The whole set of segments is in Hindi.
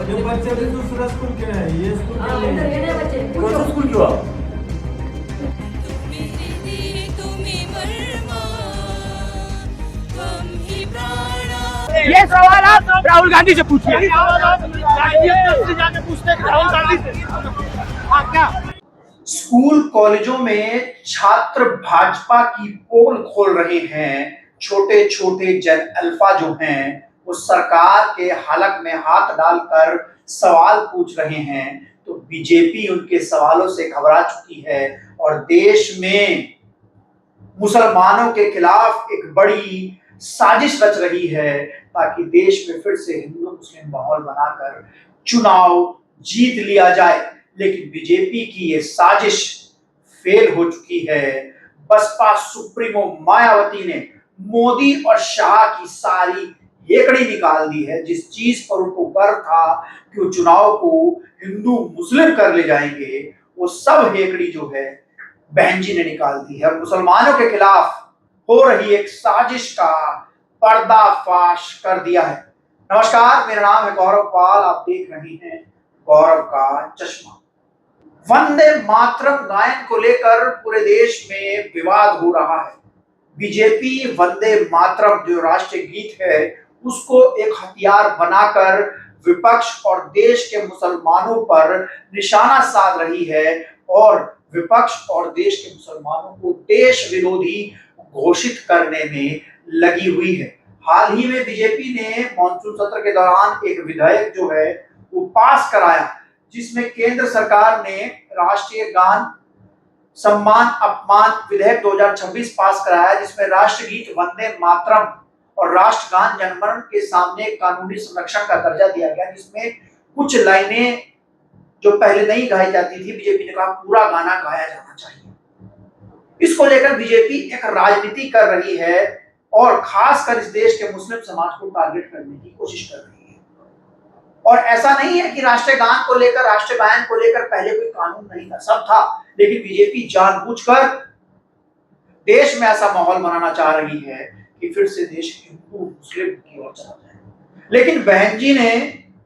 ये बच्चे भी दूसरा स्कूल के हैं, ये स्कूल के नहीं है। कौन सा स्कूल क्यों आप? ये सवाल आप राहुल गांधी से पूछिए। स्कूल कॉलेजों में छात्र भाजपा की पोल खोल रहे हैं। छोटे छोटे जन अल्फा जो हैं वो सरकार के हलक में हाथ डालकर सवाल पूछ रहे हैं। तो बीजेपी उनके सवालों से घबरा चुकी है और देश में मुसलमानों के खिलाफ एक बड़ी साजिश रच रही है ताकि देश में फिर से हिंदू मुस्लिम माहौल बनाकर चुनाव जीत लिया जाए। लेकिन बीजेपी की ये साजिश फेल हो चुकी है। बसपा सुप्रीमो मायावती ने मोदी और शाह की सारी हेकड़ी निकाल दी है। जिस चीज पर उनको गर्व था कि वो चुनाव को हिंदू मुस्लिम कर ले जाएंगे, वो सब हेकड़ी जो है बहन जी ने निकाल दी है। मुसलमानों के खिलाफ हो रही एक साजिश का पर्दाफाश कर दिया है। नमस्कार, मेरा नाम है गौरव पाल, आप देख रहे हैं गौरव का चश्मा। वंदे मातरम गायन को लेकर पूरे देश में विवाद हो रहा है। बीजेपी वंदे मातरम जो राष्ट्रीय गीत है उसको एक हथियार बनाकर विपक्ष और देश के मुसलमानों पर निशाना साध रही है और विपक्ष और देश के मुसलमानों को देश विरोधी घोषित करने में लगी हुई है। हाल ही में बीजेपी ने मॉनसून सत्र के दौरान एक विधेयक जो है वो पास कराया, जिसमें केंद्र सरकार ने राष्ट्रीय गान सम्मान अपमान विधेयक 2026 पास कराया, जिसमें राष्ट्रगीत वंदे मातरम और राष्ट्रगान जनगण के सामने कानूनी संरक्षण का दर्जा दिया गया, जिसमें कुछ लाइनें जो पहले नहीं गाई जाती थी, बीजेपी ने कहा पूरा गाना गाया जाना चाहिए। इसको लेकर बीजेपी एक राजनीति कर रही है और खासकर इस देश के मुस्लिम समाज को टारगेट करने की कोशिश कर रही है। और ऐसा नहीं है कि राष्ट्रीय गान को लेकर, राष्ट्रीय गायन को लेकर पहले कोई कानून नहीं था, सब था, लेकिन बीजेपी जानबूझकर देश में ऐसा माहौल बनाना चाह रही है कि फिर से देश हिंदू मुस्लिम की ओर चला जाए। लेकिन बहन जी ने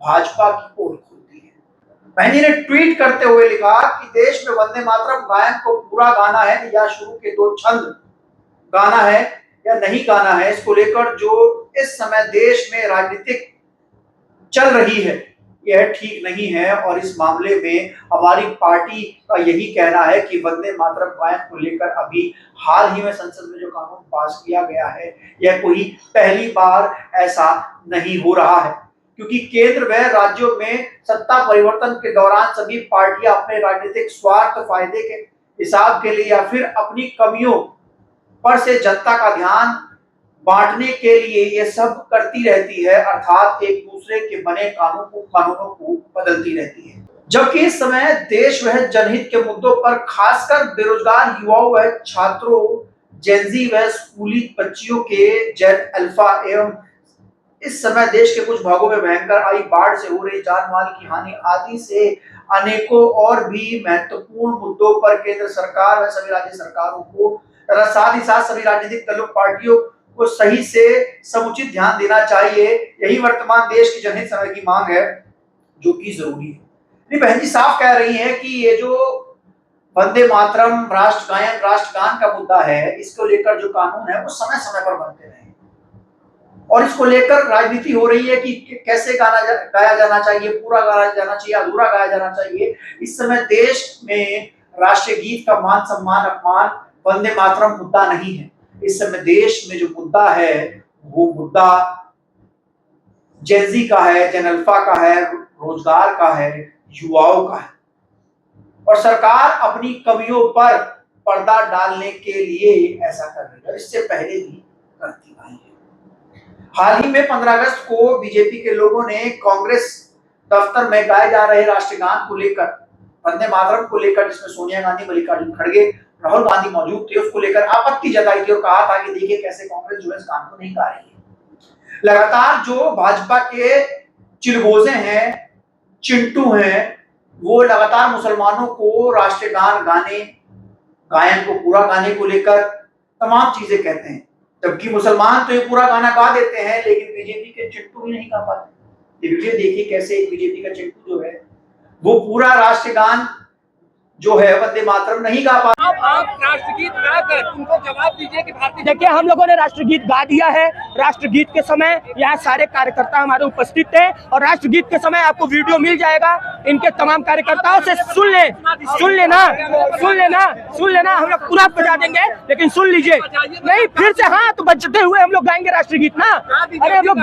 भाजपा की पोल खोल दी है। बहन जी ने ट्वीट करते हुए लिखा कि देश में वंदे मातरम गायन को पूरा गाना है या शुरू के 2 छंद गाना है या नहीं गाना है, इसको लेकर जो इस समय देश में राजनीतिक चल रही है यह ठीक नहीं है। और इस मामले में हमारी पार्टी का यही कहना है कि वंदे मातरम गायन को लेकर अभी हाल ही में संसद में जो कानून पास किया गया है यह कोई पहली बार ऐसा नहीं हो रहा है, क्योंकि केंद्र व राज्यों में सत्ता परिवर्तन के दौरान सभी पार्टियां अपने राजनीतिक स्वार्थ फायदे के हिसाब के लिए या फिर अपनी कमियों पर से जनता का ध्यान बांटने के लिए ये सब करती रहती है, अर्थात एक दूसरे के बने कानूनों को बदलती रहती है। जबकि इस समय देश व जनहित के मुद्दों पर खासकर बेरोजगार युवाओं व छात्रों, जेनजी व स्कूली बच्चियों के जैन अल्फा एवं इस समय देश के कुछ भागों में भयंकर आई बाढ़ से हो रही जान माल की हानि आदि से अनेकों और भी महत्वपूर्ण मुद्दों पर केंद्र सरकार व सभी राज्य सरकारों को, साथ ही साथ सभी राजनीतिक दलों पार्टियों को सही से समुचित ध्यान देना चाहिए। यही वर्तमान देश की जनहित समय की मांग है, जो कि जरूरी है। बहन जी साफ कह रही है कि ये जो वंदे मातरम, राष्ट्रगायन, राष्ट्रगान का मुद्दा है, इसको लेकर जो कानून है वो समय समय पर बनते रहे और इसको लेकर राजनीति हो रही है कि कैसे गाया जाना चाहिए, पूरा गाया जाना चाहिए, अधूरा गाया जाना चाहिए। इस समय देश में राष्ट्रीय गीत का मान सम्मान अपमान वंदे मातरम मुद्दा नहीं है। इस समय देश में जो मुद्दा है वो मुद्दा जेनजी का है, जन अल्फा का है, रोजगार का है, युवाओं का है। और सरकार अपनी कमियों पर पर्दा डालने के लिए ऐसा कर रही है, इससे पहले भी करती आई है। हाल ही में 15 अगस्त को बीजेपी के लोगों ने कांग्रेस दफ्तर में गाए जा रहे राष्ट्रीय गान को लेकर, वंदे मातरम को लेकर, जिसमें सोनिया गांधी, मल्लिकार्जुन खड़गे, राहुल गांधी मौजूद थे, उसको लेकर आपत्ति जताई थी और कहा था कि देखिए कैसे कांग्रेस जो है इस गान को नहीं गा रही है। लगातार जो भाजपा के चिलगोजे हैं, चिंटू हैं, वो लगातार मुसलमानों को राष्ट्रीय गान गायन को पूरा गाने को लेकर तमाम चीजें कहते हैं, जबकि मुसलमान तो ये पूरा गाना गा देते हैं, लेकिन बीजेपी के चिंटू ही नहीं गा पाते। ये वीडियो देखिए कैसे बीजेपी का चिंटू जो है वो पूरा राष्ट्रगान जो है वंदे मातरम नहीं गा पा। आप राष्ट्रगीत गाकर उनको जवाब दीजिए कि भारतीय। देखिए हम लोगों ने राष्ट्रगीत गा दिया है। राष्ट्रगीत के समय यहाँ सारे कार्यकर्ता हमारे उपस्थित थे और राष्ट्रगीत के समय आपको वीडियो मिल जाएगा। इनके तमाम कार्यकर्ताओं से सुन लेना हम लोग पूरा बजा देंगे, लेकिन सुन लीजिए। नहीं फिर से हाथ बजते हुए हम लोग गाएंगे राष्ट्रगीत ना। अरे हम लोग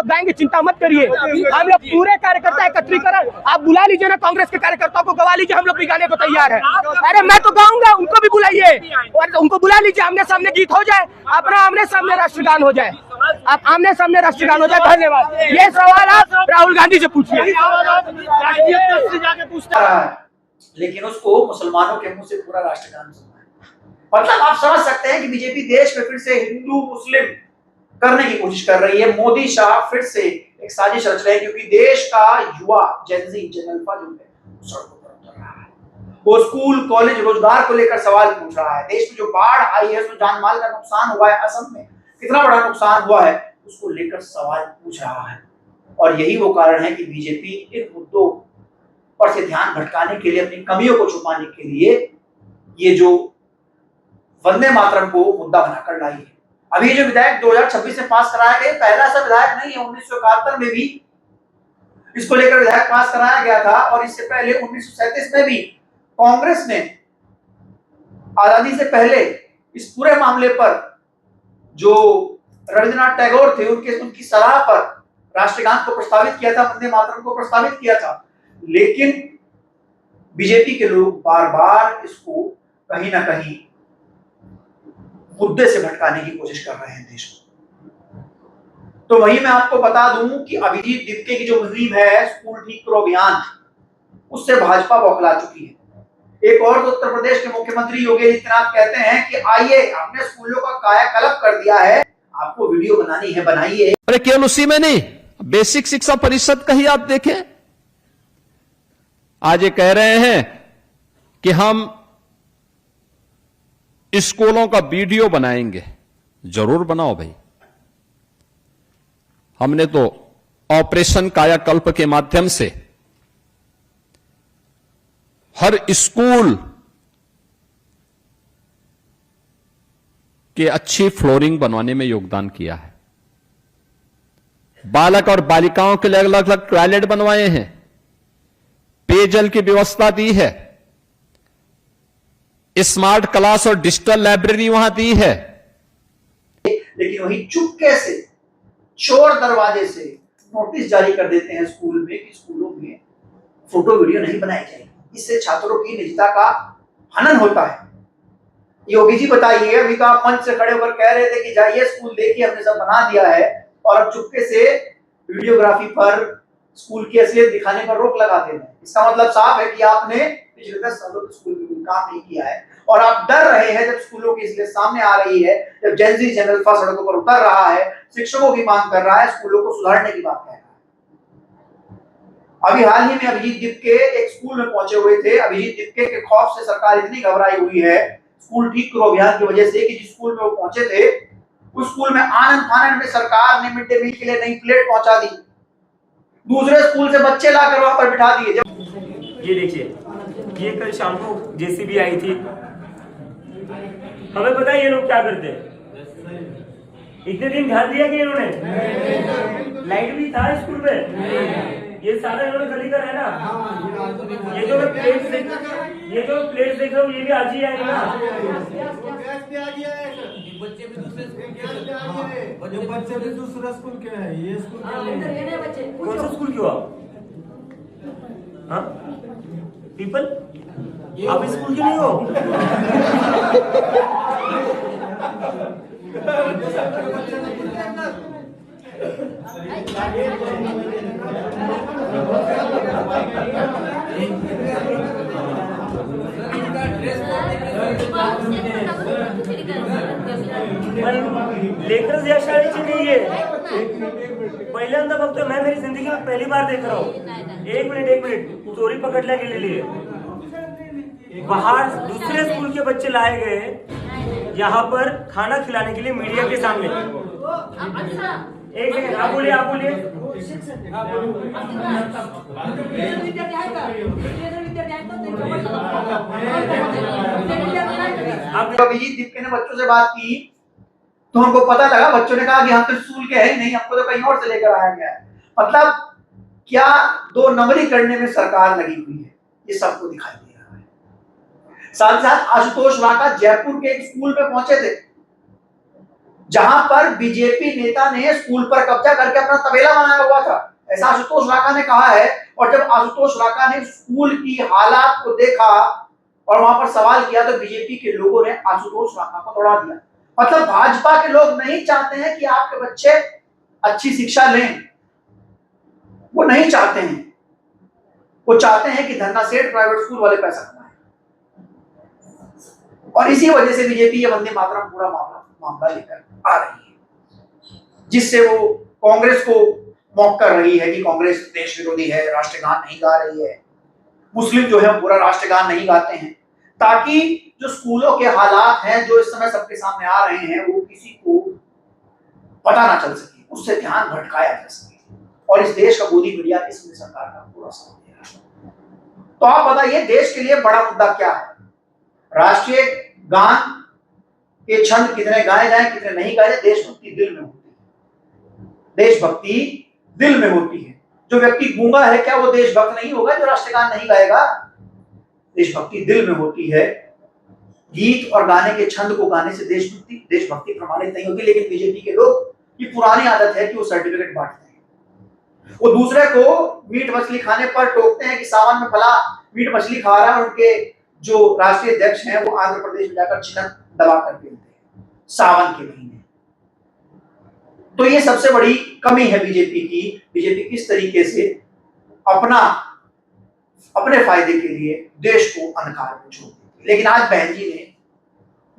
गाएंगे, चिंता मत करिए। हम लोग पूरे कार्यकर्ता एकत्रीकरण, आप बुला लीजिए ना कांग्रेस के कार्यकर्ताओं को, गवा लीजिए, हम लोग भी गाने को तैयार है। अरे मैं तो गाऊंगा, उनको भी बुलाइए और उनको बुला लीजिए, आमने सामने गीत हो जाए, अपना आमने सामने राष्ट्रगान हो जाए, आप आमने सामने राष्ट्रगान हो जाए। धन्यवाद। ये सवाल आप राहुल गांधी से पूछिए। लेकिन उसको मुसलमानों के मुंह से पूरा राष्ट्रगान सुना है। मतलब आप समझ सकते हैं कि बीजेपी देश में फिर से हिंदू मुस्लिम करने की कोशिश कर रही है। मोदी शाह फिर से एक साजिश रच रहे हैं, क्योंकि देश का युवा जेन अल्फा जो है सड़कों पर उतर रहा है। वो स्कूल कॉलेज रोजगार को लेकर सवाल पूछ रहा है। देश में जो बाढ़ आई है उसमें जान माल का नुकसान हुआ है, असम में कितना बड़ा नुकसान हुआ है उसको लेकर सवाल पूछ रहा है। और यही वो कारण है कि बीजेपी इन मुद्दों पर से ध्यान भटकाने के लिए, अपनी कमियों को छुपाने के लिए ये जो वंदे मातरम को मुद्दा बनाकर लाई है। अभी जो विधेयक 2026 में पास कराया गया पहला ऐसा विधेयक नहीं है। 1971 में भी इसको लेकर विधेयक पास कराया गया था और इससे पहले 1937 में भी कांग्रेस ने आजादी से पहले इस पूरे मामले पर जो रविंद्रनाथ टैगोर थे उनकी सलाह पर राष्ट्रगान को प्रस्तावित किया था, वंदे मातरम को प्रस्तावित किया था। लेकिन बीजेपी के लोग बार बार इसको कहीं ना कहीं मुद्दे से भटकाने की कोशिश कर रहे हैं देश को। तो वही मैं आपको बता दूं कि अभिजीत दिप्ते की जो मुहिम है स्कूल ठीक करो अभियान, उससे भाजपा बौखला चुकी है। एक और उत्तर प्रदेश के मुख्यमंत्री योगी आदित्यनाथ कहते हैं कि आइए हमने स्कूलों का कायाकल्प कर दिया है, आपको वीडियो बनानी है बनाइए। अरे केवल उसी में नहीं, बेसिक शिक्षा परिषद का ही आप देखें, आज ये कह रहे हैं कि हम स्कूलों का वीडियो बनाएंगे। जरूर बनाओ भाई। हमने तो ऑपरेशन कायाकल्प के माध्यम से हर स्कूल के अच्छी फ्लोरिंग बनवाने में योगदान किया है। बालक और बालिकाओं के लिए अलग अलग टॉयलेट बनवाए हैं, पेयजल की व्यवस्था दी है, स्मार्ट क्लास और डिजिटल लाइब्रेरी वहां दी है। लेकिन वही चुपके से चोर दरवाजे से नोटिस जारी कर देते हैं स्कूल में कि स्कूलों में फोटो वीडियो नहीं बनाई जाएगी। इससे छात्रों की निजता का हनन होता है। योगी जी बताइए, अभी तो आप मंच से खड़े होकर कह रहे थे कि जाइए स्कूल देखिए हमने सब बना दिया है, और अब चुपके से वीडियोग्राफी पर स्कूल की असलियत दिखाने पर रोक लगा देना है। इसका मतलब साफ है कि आपने पिछले 10 सालों में स्कूल में कोई काम नहीं किया है और आप डर रहे हैं जब स्कूलों की असलियत सामने आ रही है, जब जेन अल्फा सड़कों पर उतर रहा है, शिक्षकों की मांग कर रहा है, स्कूलों को सुधारने की बात कह रहा है। अभी हाल ही में अभिजीत दिप्ते एक स्कूल में पहुंचे हुए थे। अभिजीत दिप्ते के खौफ से सरकार इतनी घबराई हुई है स्कूल ठीक करो अभियान की वजह से कि जिस स्कूल में वो पहुंचे थे उस स्कूल में आनंद फानंद में सरकार ने मिड डे मील के लिए नई प्लेट पहुंचा दी, दूसरे स्कूल से बच्चे लाकर वहां पर बिठा दिए। ये देखिए, ये कल शाम को जेसीबी आई थी। हमें पता है ये लोग क्या करते हैं। इतने दिन ध्यान दिया कि इन्होंने लाइट भी था स्कूल में, ये सारा इन्होंने गली का है ना। ये जो प्लेट देख रहा हूँ ये भी आज ही आएगा ना। बच्चे भी दूसरा स्कूल के हैं, ये स्कूल कौन सा स्कूल क्यों आप पीपल, आप स्कूल के नहीं हो। लेकर्स या शाळेची नाही आहे, पहिल्यांदा बघतोय मैं, मेरी जिंदगी में पहली बार देख रहा हूँ। एक मिनट, चोरी पकड़ल्या गेलेली है। बाहर दूसरे स्कूल के बच्चे लाए गए यहाँ पर खाना खिलाने के लिए मीडिया के सामने। एक सेकंड, आप बोलिए। अभिजीत दीपके ने बच्चों से बात की तो उनको पता लगा, बच्चों ने कहा कि हम तो स्कूल के हैं नहीं, हमको तो कहीं और से लेकर आया गया है। मतलब क्या दो नंबरी करने में सरकार लगी हुई है, ये सबको दिखाई दे रहा है। साथ ही साथ आशुतोष वाका जयपुर के एक स्कूल पे पहुंचे थे जहां पर बीजेपी नेता ने स्कूल पर कब्जा करके अपना तबेला बनाया हुआ था, ऐसा आशुतोष वाका ने कहा है। और जब आशुतोष वाका ने स्कूल की हालात को देखा और वहां पर सवाल किया तो बीजेपी के लोगों ने आशुतोष वाका को दौड़ा दिया। मतलब भाजपा के लोग नहीं चाहते हैं कि आपके बच्चे अच्छी शिक्षा लें, वो नहीं चाहते हैं, वो चाहते हैं कि धन्ना सेठ प्राइवेट स्कूल वाले पैसा कमाएं। और इसी वजह से बीजेपी ये वंदे मातरम पूरा मामला लेकर आ रही है, जिससे वो कांग्रेस को मौक कर रही है कि कांग्रेस देश विरोधी है, राष्ट्रगान नहीं गा रही है। मुस्लिम जो है पूरा राष्ट्रगान नहीं गाते हैं, ताकि जो स्कूलों के हालात हैं जो इस समय सबके सामने आ रहे हैं वो किसी को पता ना चल सके, उससे ध्यान भटकाया जा सके। और इस देश का गोदी मीडिया इसमें सरकार का पूरा साथ दे रहा है। तो आप बताइए देश के लिए बड़ा मुद्दा क्या है? राष्ट्रीय गान के छंद कितने गाए जाए कितने नहीं गाए जाए, देशभक्ति दिल में होती है, देशभक्ति दिल में होती है। जो व्यक्ति गूंगा है क्या वो देशभक्त नहीं होगा जो राष्ट्रगान नहीं गाएगा? देशभक्ति दिल में होती है। गीत और गाने के छंद को गाने से देशभक्ति प्रमाणित नहीं होती। लेकिन बीजेपी के लोग की पुरानी आदत है कि वो सर्टिफिकेट बांटते हैं, वो दूसरे को मीट मछली खाने पर टोकते हैं कि सावन में फला मीट मछली खा रहा है। उनके जो राष्ट्रीय अध्यक्ष हैं वो आंध्र प्रदेश में जाकर चिकन दबा कर पीते हैं सावन के महीने। तो ये सबसे बड़ी कमी है बीजेपी की। बीजेपी किस तरीके से अपने फायदे के लिए देश को अंधकार में छोड़ देती। लेकिन आज बहन जी ने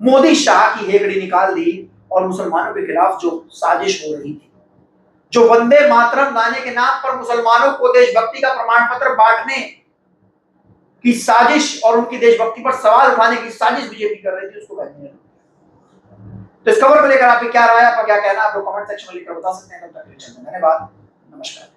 मोदी शाह की हेकड़ी निकाल दी और मुसलमानों के खिलाफ जो साजिश हो रही थी, जो वंदे मातरम गाने के नाम पर मुसलमानों को देशभक्ति का प्रमाण पत्र बांटने की साजिश और उनकी देशभक्ति पर सवाल उठाने की साजिश बीजेपी कर रही थी, उसको बहन जी। तो इस खबर को लेकर आपकी क्या राय, आपका क्या कहना, आप लोग कमेंट सेक्शन में लिखकर बता सकते हैं। धन्यवाद, नमस्कार।